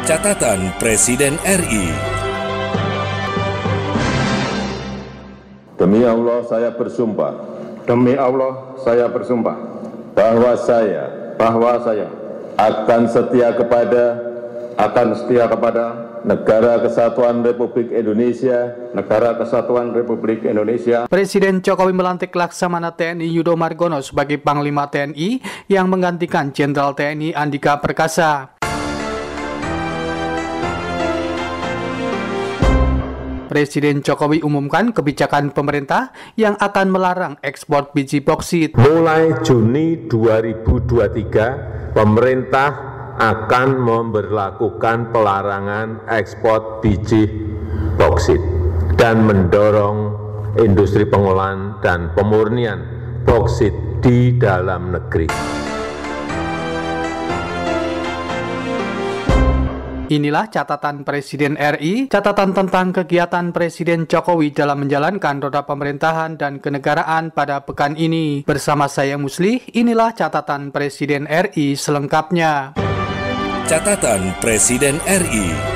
Catatan Presiden RI. Demi Allah saya bersumpah. Demi Allah saya bersumpah. Bahwa saya akan setia kepada Negara Kesatuan Republik Indonesia. Presiden Jokowi melantik Laksamana TNI Yudo Margono sebagai Panglima TNI yang menggantikan Jenderal TNI Andika Perkasa. Presiden Jokowi umumkan kebijakan pemerintah yang akan melarang ekspor biji boksit. Mulai Juni 2023, pemerintah akan memberlakukan pelarangan ekspor biji boksit dan mendorong industri pengolahan dan pemurnian boksit di dalam negeri. Inilah catatan Presiden RI, catatan tentang kegiatan Presiden Jokowi dalam menjalankan roda pemerintahan dan kenegaraan pada pekan ini. Bersama saya Muslih, inilah catatan Presiden RI selengkapnya. Catatan Presiden RI.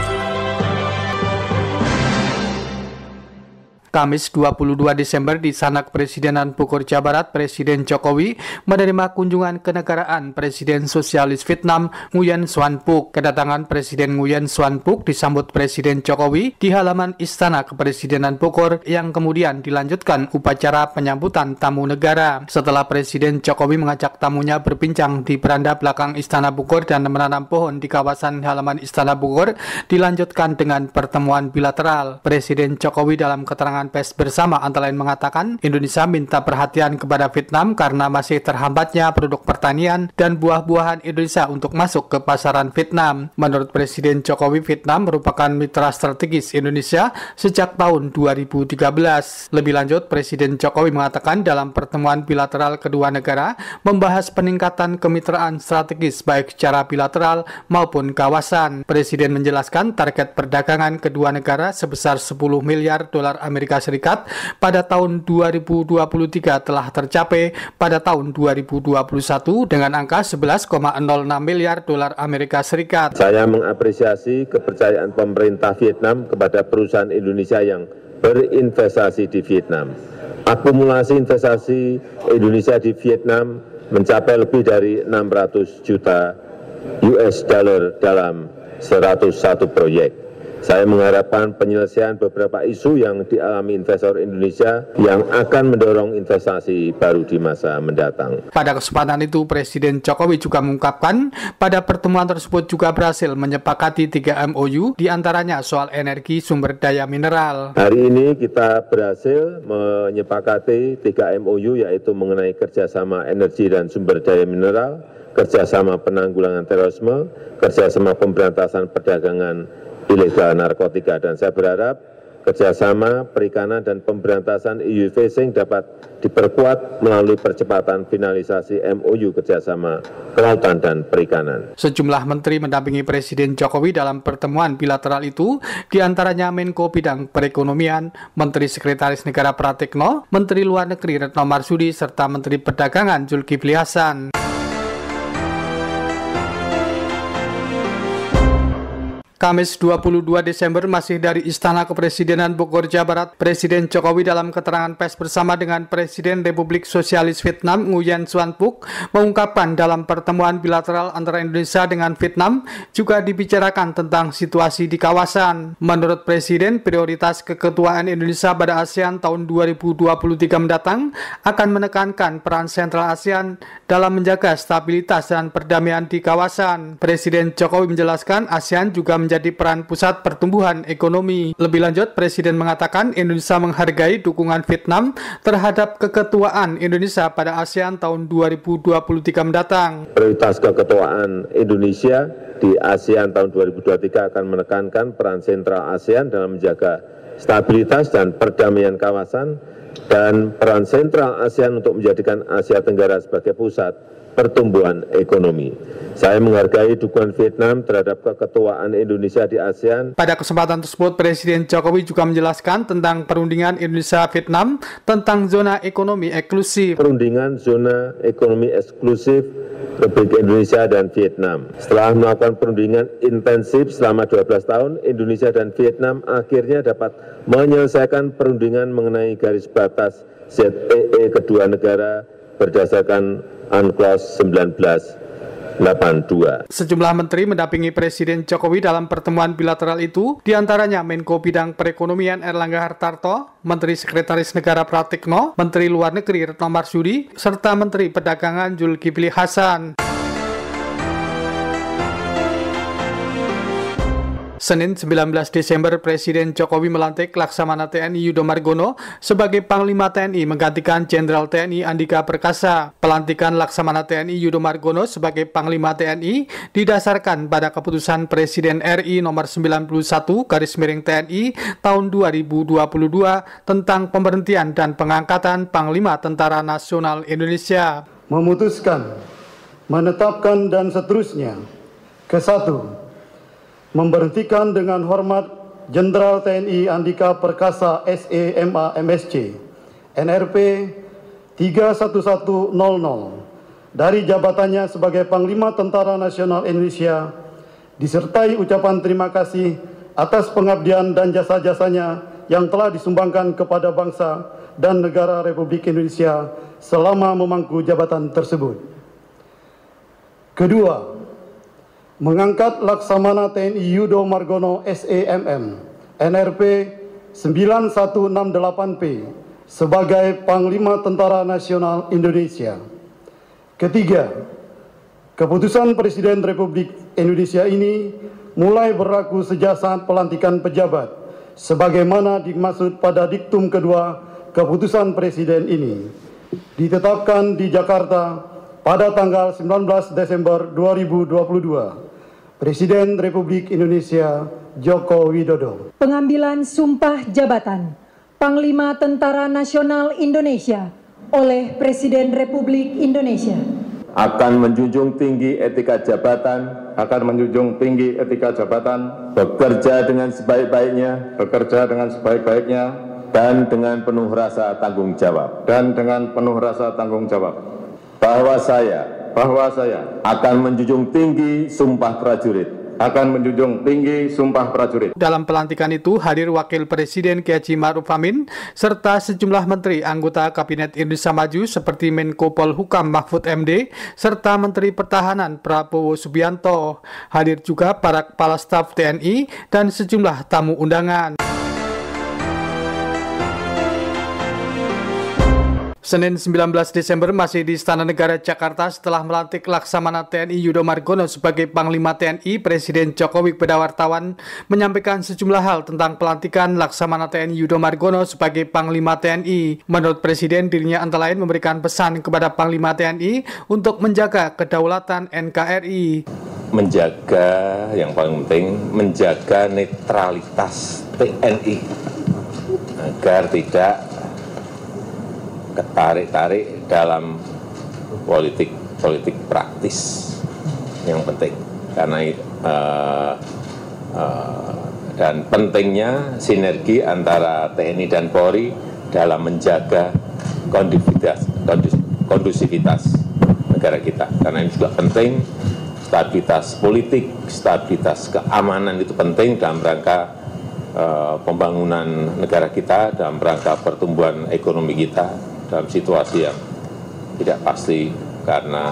Kamis 22 Desember di Sanak Presidenan Bogor, Jawa Barat, Presiden Jokowi menerima kunjungan kenegaraan Presiden Sosialis Vietnam Nguyen Xuan Phuc. Kedatangan Presiden Nguyen Xuan Phuc disambut Presiden Jokowi di halaman Istana Kepresidenan Bogor yang kemudian dilanjutkan upacara penyambutan tamu negara. Setelah Presiden Jokowi mengajak tamunya berbincang di beranda belakang Istana Bogor dan menanam pohon di kawasan halaman Istana Bogor, dilanjutkan dengan pertemuan bilateral. Presiden Jokowi dalam keterangan pers bersama antara lain mengatakan Indonesia minta perhatian kepada Vietnam karena masih terhambatnya produk pertanian dan buah-buahan Indonesia untuk masuk ke pasaran Vietnam. Menurut Presiden Jokowi, Vietnam merupakan mitra strategis Indonesia sejak tahun 2013. Lebih lanjut, Presiden Jokowi mengatakan dalam pertemuan bilateral kedua negara membahas peningkatan kemitraan strategis baik secara bilateral maupun kawasan. Presiden menjelaskan target perdagangan kedua negara sebesar 10 miliar dolar Amerika Serikat pada tahun 2023 telah tercapai pada tahun 2021 dengan angka 11,06 miliar dolar Amerika Serikat. Saya mengapresiasi kepercayaan pemerintah Vietnam kepada perusahaan Indonesia yang berinvestasi di Vietnam. Akumulasi investasi Indonesia di Vietnam mencapai lebih dari 600 juta US dollar dalam 101 proyek. Saya mengharapkan penyelesaian beberapa isu yang dialami investor Indonesia yang akan mendorong investasi baru di masa mendatang. Pada kesempatan itu, Presiden Jokowi juga mengungkapkan pada pertemuan tersebut juga berhasil menyepakati 3 MOU, diantaranya soal energi sumber daya mineral. Hari ini kita berhasil menyepakati 3 MOU yaitu mengenai kerjasama energi dan sumber daya mineral, kerjasama penanggulangan terorisme, kerjasama pemberantasan perdagangan ilegal narkotika, dan saya berharap kerjasama perikanan dan pemberantasan EU fishing dapat diperkuat melalui percepatan finalisasi MOU kerjasama kelautan dan perikanan. Sejumlah menteri mendampingi Presiden Jokowi dalam pertemuan bilateral itu, diantaranya Menko Bidang Perekonomian, Menteri Sekretaris Negara Pratikno, Menteri Luar Negeri Retno Marsudi, serta Menteri Perdagangan Zulkifli Hasan. Kamis 22 Desember masih dari Istana Kepresidenan Bogor, Jawa Barat, Presiden Jokowi dalam keterangan pers bersama dengan Presiden Republik Sosialis Vietnam Nguyen Xuan Phuc mengungkapkan dalam pertemuan bilateral antara Indonesia dengan Vietnam juga dibicarakan tentang situasi di kawasan. Menurut Presiden, prioritas keketuaan Indonesia pada ASEAN tahun 2023 mendatang akan menekankan peran sentral ASEAN dalam menjaga stabilitas dan perdamaian di kawasan. Presiden Jokowi menjelaskan ASEAN juga menjadi peran pusat pertumbuhan ekonomi. Lebih lanjut, Presiden mengatakan Indonesia menghargai dukungan Vietnam terhadap keketuaan Indonesia pada ASEAN tahun 2023 mendatang. Prioritas keketuaan Indonesia di ASEAN tahun 2023 akan menekankan peran sentral ASEAN dalam menjaga stabilitas dan perdamaian kawasan dan peran sentral ASEAN untuk menjadikan Asia Tenggara sebagai pusat pertumbuhan ekonomi. Saya menghargai dukungan Vietnam terhadap keketuaan Indonesia di ASEAN. Pada kesempatan tersebut, Presiden Jokowi juga menjelaskan tentang perundingan Indonesia-Vietnam tentang zona ekonomi eksklusif. Perundingan zona ekonomi eksklusif Republik Indonesia dan Vietnam. Setelah melakukan perundingan intensif selama 12 tahun, Indonesia dan Vietnam akhirnya dapat menyelesaikan perundingan mengenai garis batas ZEE kedua negara berdasarkan UNCLOS 1982. Sejumlah menteri mendampingi Presiden Jokowi dalam pertemuan bilateral itu, diantaranya Menko Bidang Perekonomian Erlangga Hartarto, Menteri Sekretaris Negara Pratikno, Menteri Luar Negeri Retno Marsudi, serta Menteri Perdagangan Zulkifli Hasan. Senin 19 Desember, Presiden Jokowi melantik Laksamana TNI Yudo Margono sebagai Panglima TNI menggantikan Jenderal TNI Andika Perkasa. Pelantikan Laksamana TNI Yudo Margono sebagai Panglima TNI didasarkan pada keputusan Presiden RI nomor 91/TNI tahun 2022 tentang pemberhentian dan pengangkatan Panglima Tentara Nasional Indonesia. Memutuskan, menetapkan dan seterusnya. Ke-1. Memberhentikan dengan hormat Jenderal TNI Andika Perkasa SEMA MSC NRP 31100 dari jabatannya sebagai Panglima Tentara Nasional Indonesia disertai ucapan terima kasih atas pengabdian dan jasa-jasanya yang telah disumbangkan kepada bangsa dan negara Republik Indonesia selama memangku jabatan tersebut. Kedua, mengangkat Laksamana TNI Yudo Margono SEMM NRP 9168P sebagai Panglima Tentara Nasional Indonesia. Ketiga, keputusan Presiden Republik Indonesia ini mulai berlaku sejak saat pelantikan pejabat sebagaimana dimaksud pada diktum kedua keputusan Presiden ini ditetapkan di Jakarta pada tanggal 19 Desember 2022. Presiden Republik Indonesia Joko Widodo. Pengambilan sumpah jabatan Panglima Tentara Nasional Indonesia oleh Presiden Republik Indonesia. Akan menjunjung tinggi etika jabatan. Akan menjunjung tinggi etika jabatan. Bekerja dengan sebaik-baiknya. Bekerja dengan sebaik-baiknya. Dan dengan penuh rasa tanggung jawab. Dan dengan penuh rasa tanggung jawab. Bahwa saya akan menjunjung tinggi sumpah prajurit. Dalam pelantikan itu hadir Wakil Presiden Kiai Haji Ma'ruf Amin serta sejumlah menteri anggota Kabinet Indonesia Maju seperti Menko Polhukam Mahfud MD serta Menteri Pertahanan Prabowo Subianto. Hadir juga para kepala staf TNI dan sejumlah tamu undangan. Senin 19 Desember masih di Istana Negara Jakarta setelah melantik Laksamana TNI Yudo Margono sebagai Panglima TNI, Presiden Jokowi kepada wartawan menyampaikan sejumlah hal tentang pelantikan Laksamana TNI Yudo Margono sebagai Panglima TNI. Menurut Presiden, dirinya antara lain memberikan pesan kepada Panglima TNI untuk menjaga kedaulatan NKRI. Menjaga, yang paling penting, menjaga netralitas TNI agar tidak ketarik-tarik dalam politik praktis yang penting karena dan pentingnya sinergi antara TNI dan Polri dalam menjaga kondusivitas negara kita karena ini juga penting. Stabilitas politik, stabilitas keamanan itu penting dalam rangka pembangunan negara kita, dalam rangka pertumbuhan ekonomi kita dalam situasi yang tidak pasti karena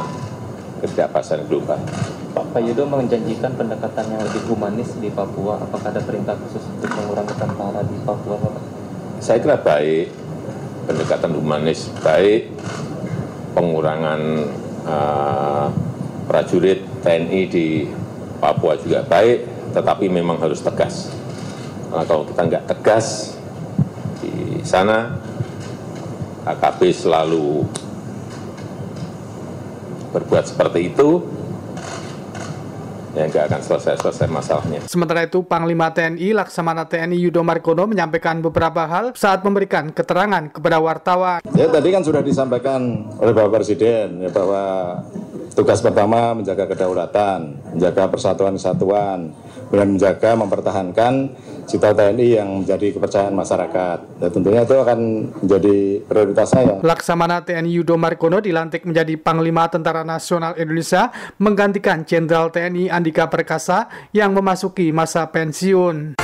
ketidakpastian global. Pak Yudo menjanjikan pendekatan yang lebih humanis di Papua. Apakah ada perintah khusus untuk mengurangi tentara di Papua, Pak? Saya kira baik, pendekatan humanis baik, pengurangan prajurit TNI di Papua juga baik, tetapi memang harus tegas. Karena kalau kita nggak tegas di sana, AKP selalu berbuat seperti itu, ya nggak akan selesai masalahnya. Sementara itu, Panglima TNI Laksamana TNI Yudo Margono menyampaikan beberapa hal saat memberikan keterangan kepada wartawan. Ya, tadi kan sudah disampaikan oleh Bapak Presiden ya, bahwa Tugas pertama menjaga kedaulatan, menjaga persatuan kesatuan, kemudian menjaga mempertahankan citra TNI yang menjadi kepercayaan masyarakat. Dan tentunya itu akan menjadi prioritas saya. Laksamana TNI Yudo Margono dilantik menjadi Panglima Tentara Nasional Indonesia menggantikan Jenderal TNI Andika Perkasa yang memasuki masa pensiun.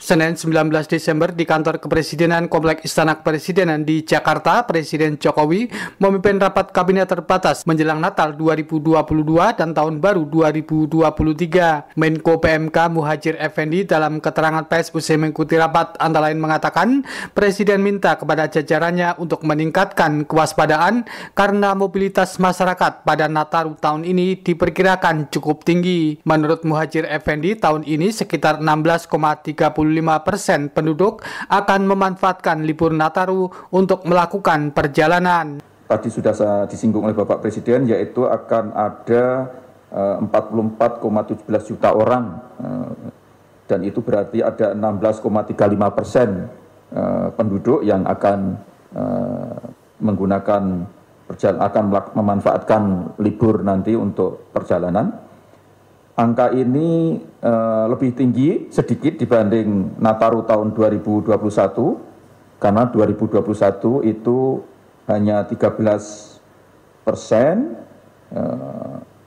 Senin 19 Desember di kantor Kepresidenan Komplek Istana Kepresidenan di Jakarta, Presiden Jokowi memimpin rapat kabinet terbatas menjelang Natal 2022 dan Tahun Baru 2023. Menko PMK Muhadjir Effendi dalam keterangan pers usai mengikuti rapat antara lain mengatakan, Presiden minta kepada jajarannya untuk meningkatkan kewaspadaan karena mobilitas masyarakat pada Natal tahun ini diperkirakan cukup tinggi. Menurut Muhadjir Effendi, tahun ini sekitar 16,35% penduduk akan memanfaatkan libur Nataru untuk melakukan perjalanan. Tadi sudah disinggung oleh Bapak Presiden, yaitu akan ada 44,17 juta orang, dan itu berarti ada 16,35% penduduk yang akan akan memanfaatkan libur nanti untuk perjalanan. Angka ini lebih tinggi sedikit dibanding Nataru tahun 2021, karena 2021 itu hanya 13%,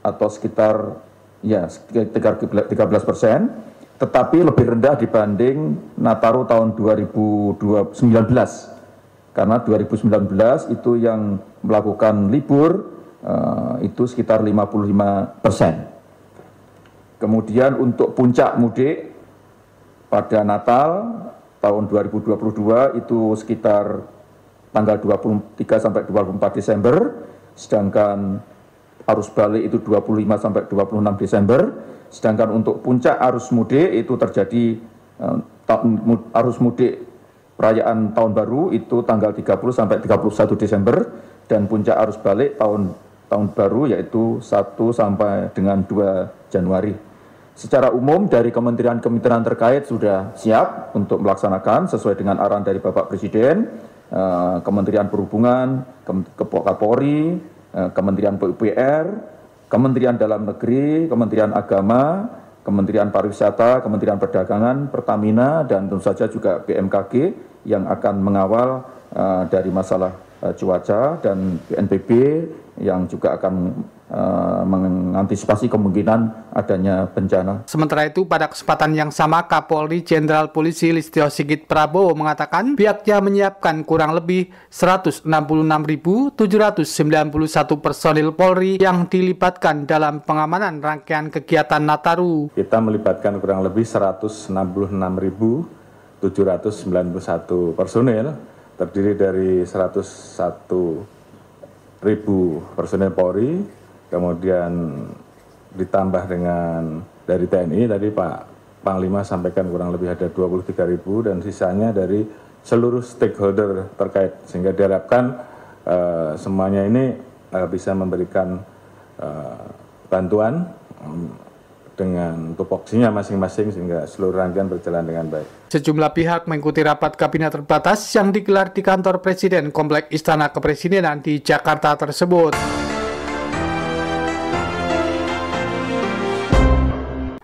atau sekitar 13%, tetapi lebih rendah dibanding Nataru tahun 2019, karena 2019 itu yang melakukan libur itu sekitar 55%. Kemudian untuk puncak mudik pada Natal tahun 2022 itu sekitar tanggal 23 sampai 24 Desember, sedangkan arus balik itu 25 sampai 26 Desember, sedangkan untuk puncak arus mudik itu terjadi arus mudik perayaan Tahun Baru itu tanggal 30 sampai 31 Desember, dan puncak arus balik tahun baru yaitu 1 sampai dengan 2 Januari. Secara umum dari kementerian-kementerian terkait sudah siap untuk melaksanakan sesuai dengan arahan dari Bapak Presiden, Kementerian Perhubungan, Kapolri, Kementerian PUPR, Kementerian Dalam Negeri, Kementerian Agama, Kementerian Pariwisata, Kementerian Perdagangan, Pertamina, dan tentu saja juga BMKG yang akan mengawal dari masalah cuaca, dan BNPB yang juga akan mengantisipasi kemungkinan adanya bencana. Sementara itu, pada kesempatan yang sama, Kapolri Jenderal Polisi Listio Sigit Prabowo mengatakan pihaknya menyiapkan kurang lebih 166.791 personil Polri yang dilibatkan dalam pengamanan rangkaian kegiatan Nataru. Kita melibatkan kurang lebih 166.791 personil, terdiri dari 101.000 personil Polri, kemudian ditambah dengan dari TNI, tadi Pak Panglima sampaikan kurang lebih ada 23.000, dan sisanya dari seluruh stakeholder terkait, sehingga diharapkan semuanya ini bisa memberikan bantuan dengan tupoksinya masing-masing sehingga seluruh rangkaian berjalan dengan baik. Sejumlah pihak mengikuti rapat kabinet terbatas yang digelar di kantor Presiden Komplek Istana Kepresidenan di Jakarta tersebut.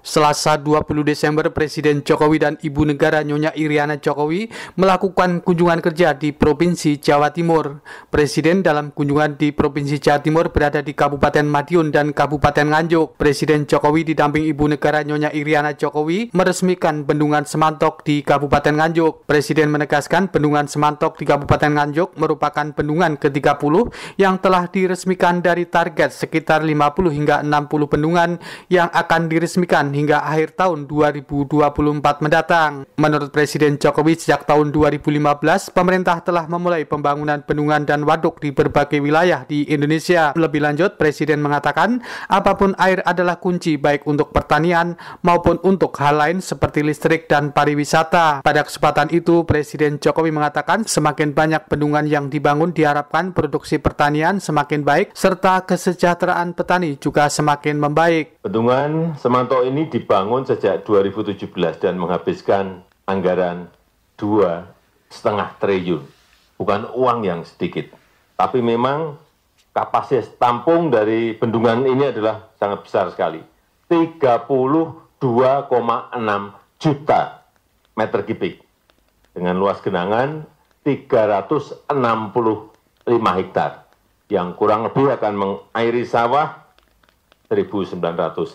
Selasa 20 Desember, Presiden Jokowi dan Ibu Negara Nyonya Iriana Jokowi melakukan kunjungan kerja di Provinsi Jawa Timur. Presiden dalam kunjungan di Provinsi Jawa Timur berada di Kabupaten Madiun dan Kabupaten Nganjuk. Presiden Jokowi didamping Ibu Negara Nyonya Iriana Jokowi meresmikan Bendungan Semantok di Kabupaten Nganjuk. Presiden menegaskan Bendungan Semantok di Kabupaten Nganjuk merupakan bendungan ke-30 yang telah diresmikan dari target sekitar 50 hingga 60 bendungan yang akan diresmikan hingga akhir tahun 2024 mendatang. Menurut Presiden Jokowi, sejak tahun 2015, pemerintah telah memulai pembangunan bendungan dan waduk di berbagai wilayah di Indonesia. Lebih lanjut, Presiden mengatakan, apapun air adalah kunci baik untuk pertanian maupun untuk hal lain seperti listrik dan pariwisata. Pada kesempatan itu, Presiden Jokowi mengatakan semakin banyak bendungan yang dibangun diharapkan produksi pertanian semakin baik serta kesejahteraan petani juga semakin membaik. Bendungan Semantok ini dibangun sejak 2017 dan menghabiskan anggaran 2,5 triliun bukan uang yang sedikit. Tapi memang kapasitas tampung dari bendungan ini adalah sangat besar sekali. 32,6 juta meter kubik dengan luas genangan 365 hektar yang kurang lebih akan mengairi sawah 1.900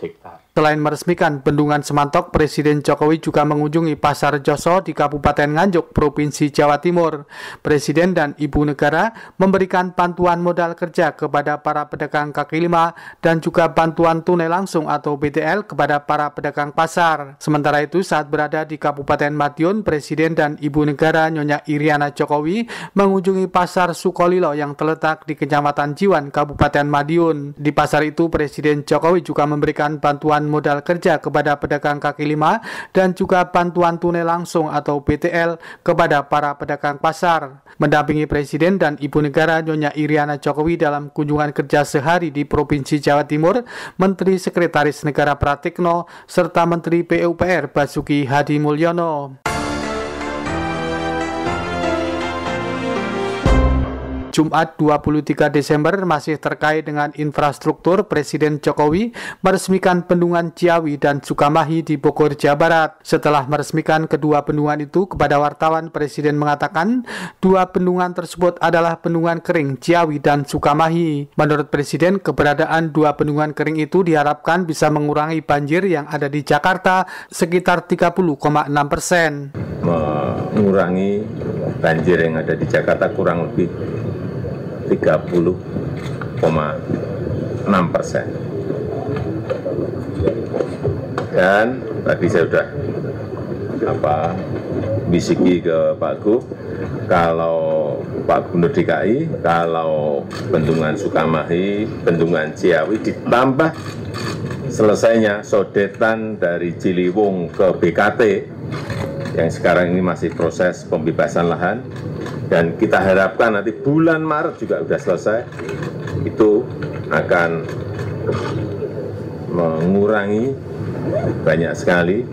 hektar. Selain meresmikan Bendungan Semantok, Presiden Jokowi juga mengunjungi Pasar Joso di Kabupaten Nganjuk, Provinsi Jawa Timur. Presiden dan Ibu Negara memberikan bantuan modal kerja kepada para pedagang kaki lima dan juga bantuan tunai langsung atau BTL kepada para pedagang pasar. Sementara itu, saat berada di Kabupaten Madiun, Presiden dan Ibu Negara Nyonya Iriana Jokowi mengunjungi Pasar Sukolilo yang terletak di Kecamatan Jiwan, Kabupaten Madiun. Di pasar itu, Presiden Jokowi juga memberikan bantuan modal kerja kepada pedagang kaki lima dan juga bantuan tunai langsung atau BTL kepada para pedagang pasar. Mendampingi Presiden dan Ibu Negara Nyonya Iriana Jokowi dalam kunjungan kerja sehari di Provinsi Jawa Timur, Menteri Sekretaris Negara Pratikno serta Menteri PUPR Basuki Hadi Mulyono. Jumat 23 Desember masih terkait dengan infrastruktur, Presiden Jokowi meresmikan Bendungan Ciawi dan Sukamahi di Bogor, Jawa Barat. Setelah meresmikan kedua bendungan itu kepada wartawan, Presiden mengatakan dua bendungan tersebut adalah bendungan kering Ciawi dan Sukamahi. Menurut Presiden, keberadaan dua bendungan kering itu diharapkan bisa mengurangi banjir yang ada di Jakarta sekitar 30,6%. Mengurangi banjir yang ada di Jakarta kurang lebih 30,6%. Dan tadi saya sudah bisiki ke Pak Gub, kalau Pak Gubernur DKI, kalau Bendungan Sukamahi, Bendungan Ciawi ditambah selesainya sodetan dari Ciliwung ke BKT yang sekarang ini masih proses pembebasan lahan, dan kita harapkan nanti bulan Maret juga sudah selesai, itu akan mengurangi banyak sekali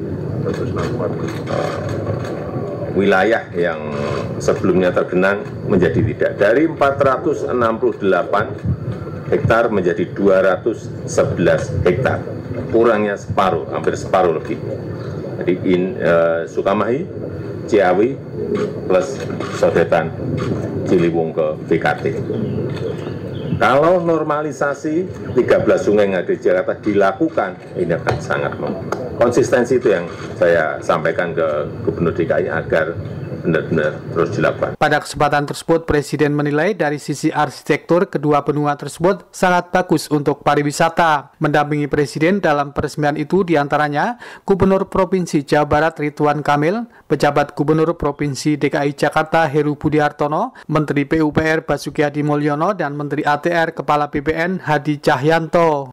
wilayah yang sebelumnya tergenang menjadi tidak. Dari 468 hektar menjadi 211 hektar, kurangnya separuh, hampir separuh lebih. Jadi Sukamahi, Ciawi plus sodetan Ciliwung ke BKT. Kalau normalisasi 13 sungai yang ada di Jakarta dilakukan, ini akan sangat konsistensi itu yang saya sampaikan ke Gubernur DKI agar benar-benar terus dilakukan. Pada kesempatan tersebut, Presiden menilai dari sisi arsitektur kedua bendungan tersebut sangat bagus untuk pariwisata. Mendampingi Presiden dalam peresmian itu diantaranya Gubernur Provinsi Jawa Barat Ridwan Kamil, pejabat Gubernur Provinsi DKI Jakarta Heru Budi Hartono, Menteri PUPR Basuki Hadi Mulyono, dan Menteri ATR Kepala BPN Hadi Cahyanto.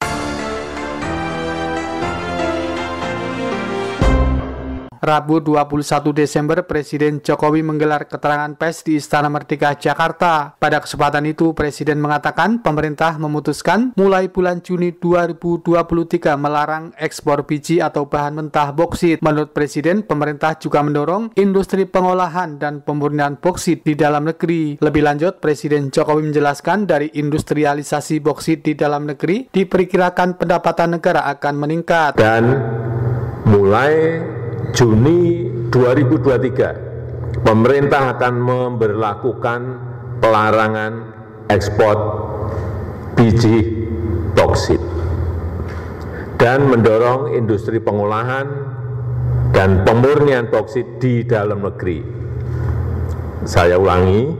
Rabu 21 Desember, Presiden Jokowi menggelar keterangan pers di Istana Merdeka, Jakarta. Pada kesempatan itu, Presiden mengatakan pemerintah memutuskan mulai bulan Juni 2023 melarang ekspor biji atau bahan mentah boksit. Menurut Presiden, pemerintah juga mendorong industri pengolahan dan pemurnian boksit di dalam negeri. Lebih lanjut, Presiden Jokowi menjelaskan dari industrialisasi boksit di dalam negeri, diperkirakan pendapatan negara akan meningkat. Dan mulai Juni 2023, pemerintah akan memberlakukan pelarangan ekspor biji boksit dan mendorong industri pengolahan dan pemurnian boksit di dalam negeri. Saya ulangi,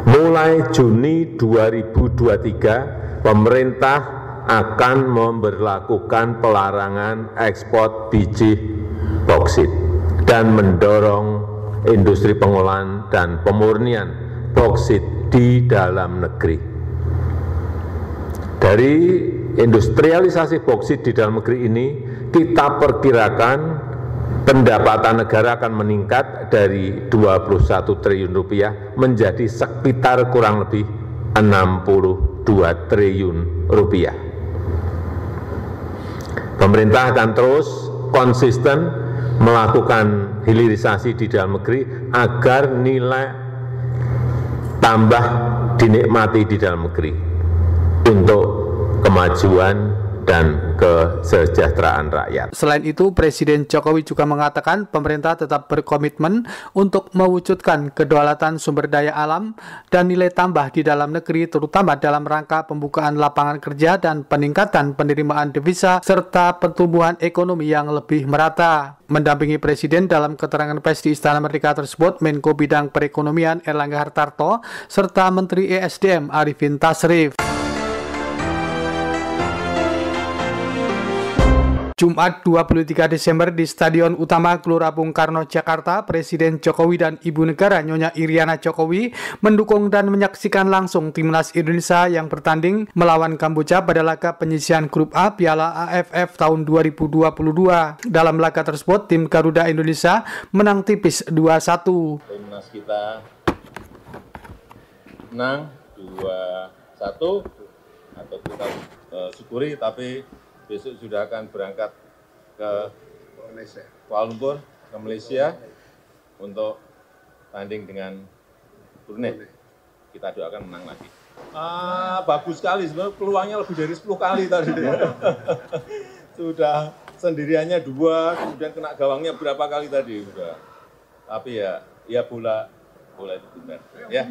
mulai Juni 2023, pemerintah akan memberlakukan pelarangan ekspor biji boksit dan mendorong industri pengolahan dan pemurnian boksit di dalam negeri. Dari industrialisasi boksit di dalam negeri ini, kita perkirakan pendapatan negara akan meningkat dari 21 triliun rupiah menjadi sekitar kurang lebih 62 triliun rupiah. Pemerintah akan terus konsisten melakukan hilirisasi di dalam negeri agar nilai tambah dinikmati di dalam negeri untuk kemajuan dan kesejahteraan rakyat. Selain itu, Presiden Jokowi juga mengatakan pemerintah tetap berkomitmen untuk mewujudkan kedaulatan sumber daya alam dan nilai tambah di dalam negeri, terutama dalam rangka pembukaan lapangan kerja dan peningkatan penerimaan devisa serta pertumbuhan ekonomi yang lebih merata. Mendampingi Presiden dalam keterangan pers di Istana Merdeka tersebut, Menko Bidang Perekonomian Erlangga Hartarto serta Menteri ESDM Arifin Tasrif. Jumat 23 Desember di Stadion Utama Gelora Bung Karno, Jakarta, Presiden Jokowi dan Ibu Negara Nyonya Iriana Jokowi mendukung dan menyaksikan langsung Timnas Indonesia yang bertanding melawan Kamboja pada laga penyisihan Grup A Piala AFF tahun 2022. Dalam laga tersebut, tim Garuda Indonesia menang tipis 2-1. Timnas kita menang 2-1 atau kita syukuri, tapi besok sudah akan berangkat ke Kuala Lumpur, ke Malaysia untuk tanding dengan Brunei. Kita doakan menang lagi. Bagus sekali, sebenarnya peluangnya lebih dari 10 kali tadi. Sudah sendiriannya 2, kemudian kena gawangnya berapa kali tadi. Sudah. Tapi ya bola itu benar. Ya.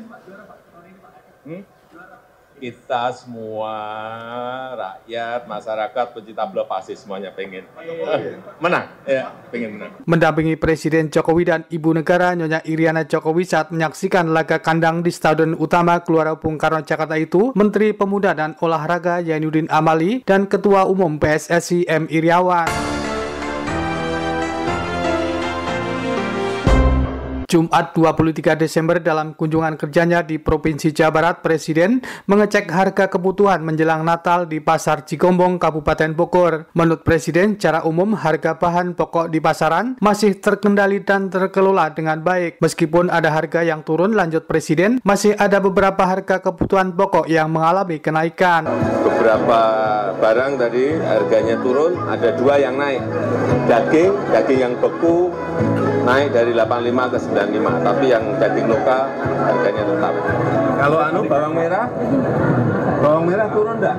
Kita semua rakyat, masyarakat, pecinta bola pasti semuanya pengen menang, ya, pengen menang. Mendampingi Presiden Jokowi dan Ibu Negara Nyonya Iriana Jokowi saat menyaksikan laga kandang di Stadion Utama Gelora Bung Karno, Jakarta itu, Menteri Pemuda dan Olahraga Zainuddin Amali dan Ketua Umum PSSI M. Iriawan. Jumat 23 Desember dalam kunjungan kerjanya di Provinsi Jawa Barat, Presiden mengecek harga kebutuhan menjelang Natal di Pasar Cigombong, Kabupaten Bogor. Menurut Presiden, secara umum harga bahan pokok di pasaran masih terkendali dan terkelola dengan baik. Meskipun ada harga yang turun, lanjut Presiden, masih ada beberapa harga kebutuhan pokok yang mengalami kenaikan. Beberapa barang tadi harganya turun, ada 2 yang naik. Daging yang beku naik dari 85 ke 95, tapi yang daging lokal harganya tetap. Kalau bawang merah turun enggak?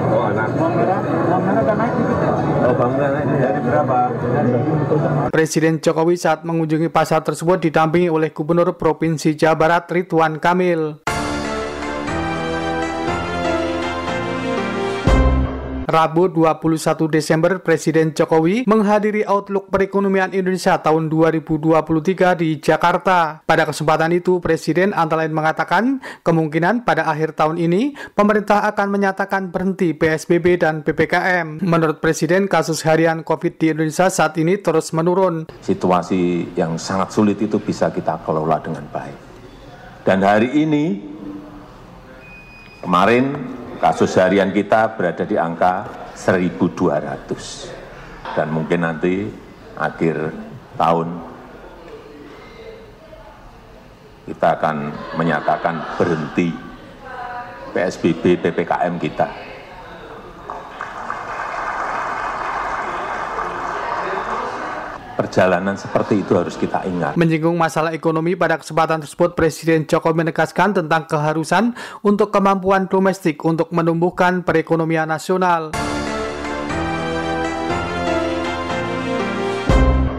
Oh, bawang merah kan naik. Oh, bawang merah naik dari berapa? Presiden Jokowi saat mengunjungi pasar tersebut didampingi oleh Gubernur Provinsi Jawa Barat Ridwan Kamil. Rabu 21 Desember, Presiden Jokowi menghadiri Outlook Perekonomian Indonesia tahun 2023 di Jakarta. Pada kesempatan itu, Presiden antara lain mengatakan kemungkinan pada akhir tahun ini pemerintah akan menyatakan berhenti PSBB dan PPKM. Menurut Presiden, kasus harian COVID di Indonesia saat ini terus menurun. Situasi yang sangat sulit itu bisa kita kelola dengan baik. Dan hari ini, kemarin, kasus harian kita berada di angka 1.200. Dan mungkin nanti akhir tahun kita akan menyatakan berhenti PSBB, PPKM kita. Perjalanan seperti itu harus kita ingat. Menyinggung masalah ekonomi, pada kesempatan tersebut Presiden Jokowi menegaskan tentang keharusan untuk kemampuan domestik untuk menumbuhkan perekonomian nasional.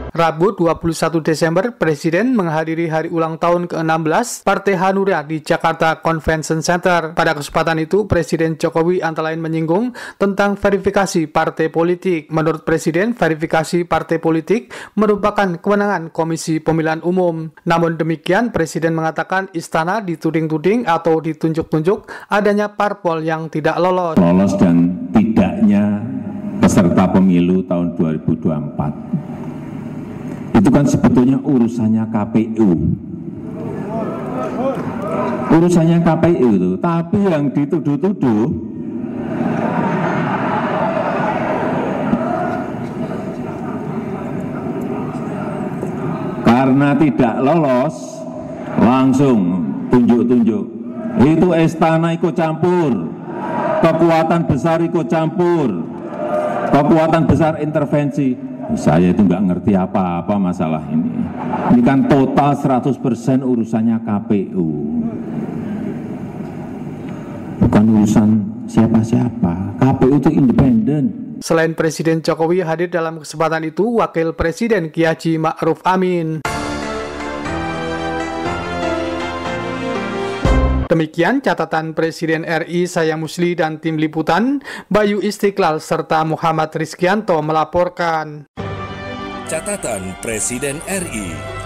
Rabu 21 Desember, Presiden menghadiri hari ulang tahun ke-16 Partai Hanura di Jakarta Convention Center. Pada kesempatan itu, Presiden Jokowi antara lain menyinggung tentang verifikasi partai politik. Menurut Presiden, verifikasi partai politik merupakan kewenangan Komisi Pemilihan Umum. Namun demikian, Presiden mengatakan istana dituding-tuding atau ditunjuk-tunjuk adanya parpol yang tidak lolos. Lolos dan tidaknya peserta pemilu tahun 2024. Itu kan sebetulnya urusannya KPU. Urusannya KPU itu, tapi yang dituduh-tuduh karena tidak lolos langsung tunjuk-tunjuk. Itu istana ikut campur, kekuatan besar ikut campur, kekuatan besar intervensi. Saya itu nggak ngerti apa-apa masalah ini. Ini kan total 100% urusannya KPU. bukan urusan siapa-siapa. KPU itu independen. Selain Presiden Jokowi, hadir dalam kesempatan itu Wakil Presiden Kiai Haji Ma'ruf Amin. Demikian catatan Presiden RI saya Musli dan tim liputan, Bayu Istiqlal serta Muhammad Rizkianto melaporkan. Catatan Presiden RI.